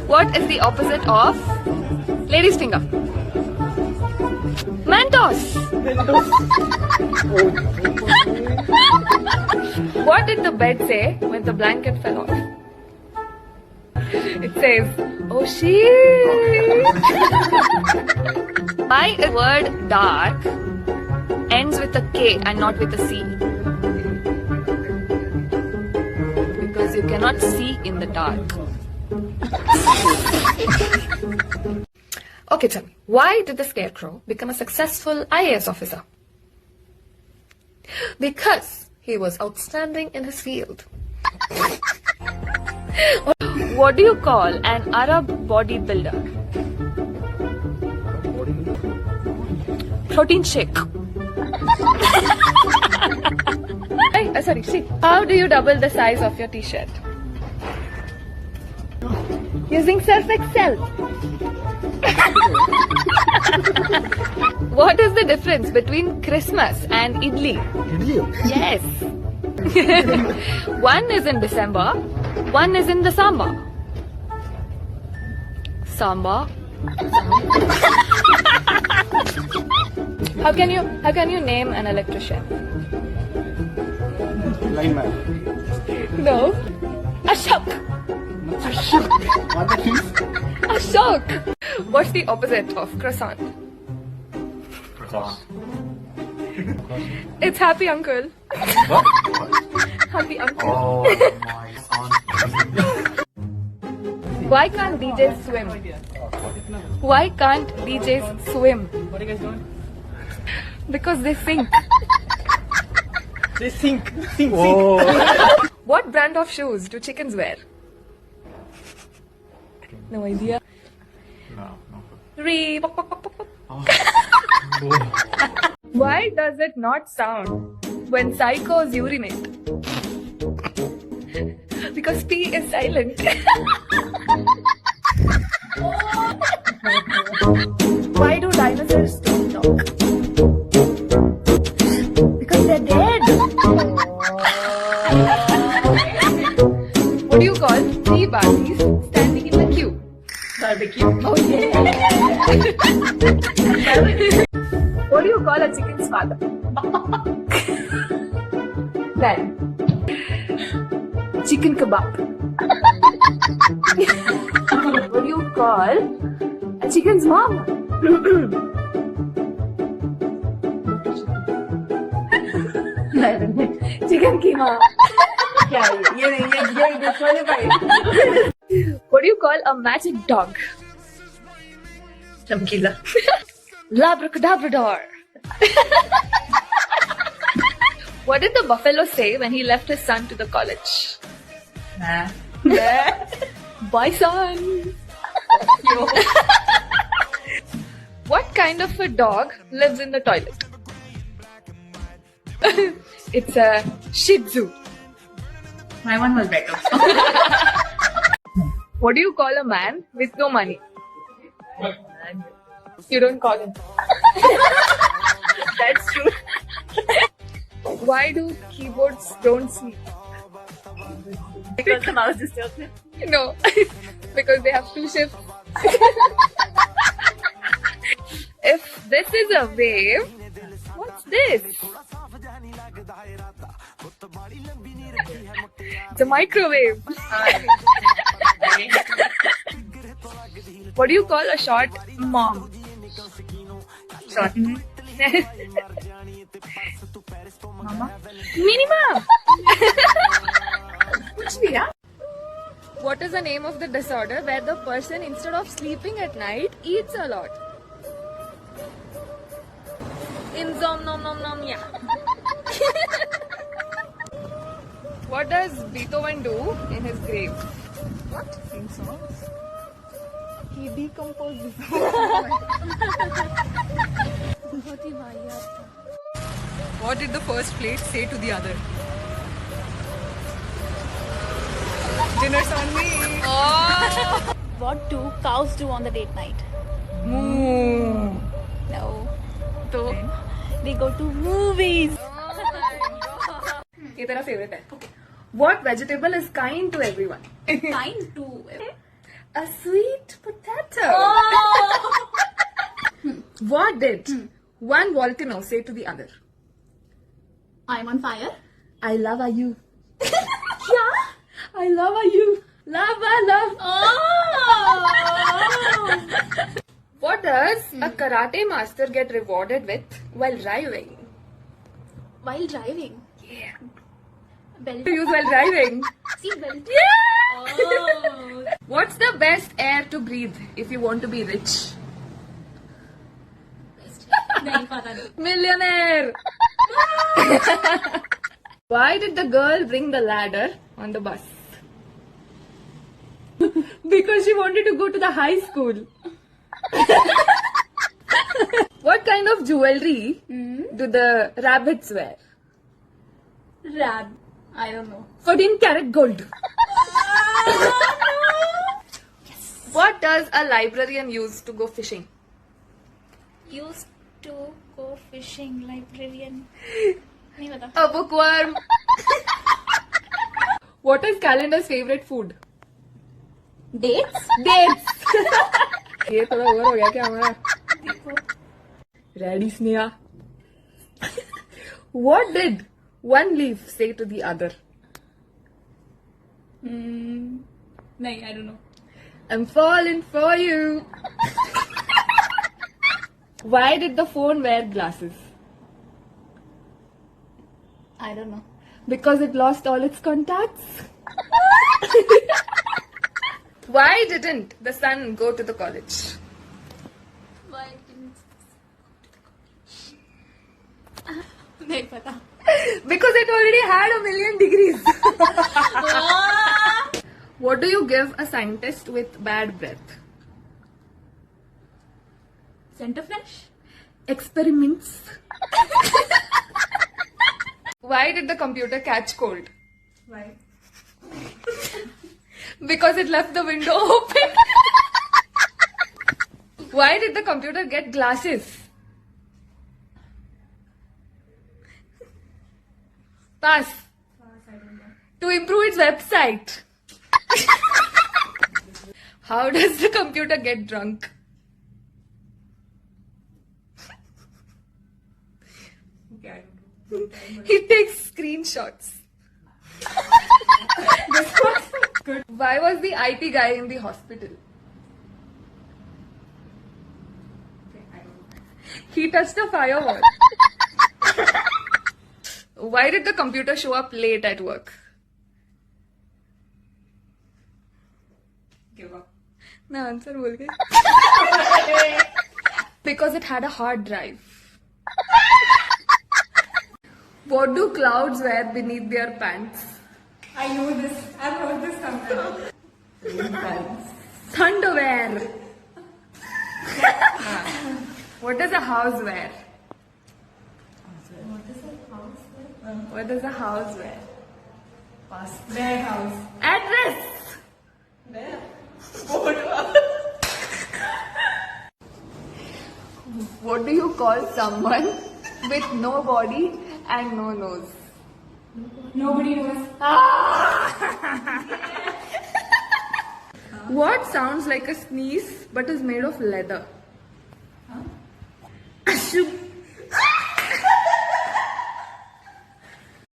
What is the opposite of lady's finger? Mentos. What did the bed say when the blanket fell off? It says, oh shit. Why the word dark ends with a K and not with a C? Because you cannot see in the dark. Okay, tell me, why did the Scarecrow become a successful IAS officer? Because he was outstanding in his field. What do you call an Arab bodybuilder? Protein shake. Sorry, see. How do you double the size of your t-shirt? Using Surf Excel. What is the difference between Christmas and Idli? Idli? Yes. One is in December, one is in the Samba. Samba. How can you name an electrician? Lineman. No. Ashok. What that means? Ashok. What's the opposite of croissant? Cross. It's happy uncle. What? Happy uncle. Oh my son. Why can't DJs swim? Why can't DJs swim? What are you guys doing? Because they sink. They sink. Oh. What brand of shoes do chickens wear? No idea. No. Reebok. Oh. Why does it not sound when psychos urinate? Because P is silent. Why do dinosaurs don't talk? Because they're dead. What do you call three Barbies standing in the queue? Barbecue. Oh yeah. What do you call a chicken's father? Dad. Chicken kebab. What do you call a chicken's mom? Chicken keema. What do you call a magic dog? Chamkila. Labracadabrador. What did the buffalo say when he left his son to the college? Nah. Bye, son. What kind of a dog lives in the toilet? It's a Shih Tzu. My one was better. What do you call a man with no money? You don't call him. That's true. Why do keyboards don't sleep? Because the mouse disturbs me. No, because they have two shifts. If this is a wave, what's this? It's a microwave. What do you call a short mom? Short. Mama? Minima! What is the name of the disorder where the person, instead of sleeping at night, eats a lot? Insomnia. What does Beethoven do in his grave? What? Sing songs? He decomposes. What did the first plate say to the other? Dinner's on me. Oh! What do cows do on the date night? Moo. No. So, They go to movies. ये तेरा favorite है. What vegetable is kind to everyone? Kind to. A sweet potato. What did one volcano say to the other? I'm on fire. I love you. Yeah, I love you. Love. Oh! What does a karate master get rewarded with while driving? While driving. Yeah. Belt. To use while driving. Seat belt. Yeah. Oh. What's the best air to breathe if you want to be rich? नहीं पता नहीं. Millionaire. Why did the girl bring the ladder on the bus? Because she wanted to go to the high school. What kind of jewelry do the rabbits wear? Rab. I don't know. 14 karat gold. What does a librarian use to go fishing? Used to go fishing. Librarian. नहीं पता. A bookworm. What is Calendar's favorite food? Dates. Dates. ये थोड़ा over हो गया क्या हमारा? Ready, Sneha. What did one leaf say to the other? नहीं. I don't know. I'm falling for you. Why did the phone wear glasses? I don't know. Because it lost all its contacts. Why didn't the sun go to the college? Why didn't? नहीं पता. Because it already had 1,000,000 degrees. What do you give a scientist with bad breath? Center flash. Experiments. Why did the computer catch cold? Why? Because it left the window open. Why did the computer get glasses? Pass. To improve its website. How does the computer get drunk? Okay, I don't know. He takes screenshots. Why was the IT guy in the hospital? Okay, I don't know. He touched a firewall. Why did the computer show up late at work? Give up. मैं answer बोल गई. Because it had a hard drive. What do clouds wear beneath their pants? I know this. I've heard this somewhere. Thunderwear. What does a house wear? What does a house wear? Pass. Their house. Address. There. What do you call someone with no body and no nose? Nobody knows. What sounds like a sneeze but is made of leather? Ashuk.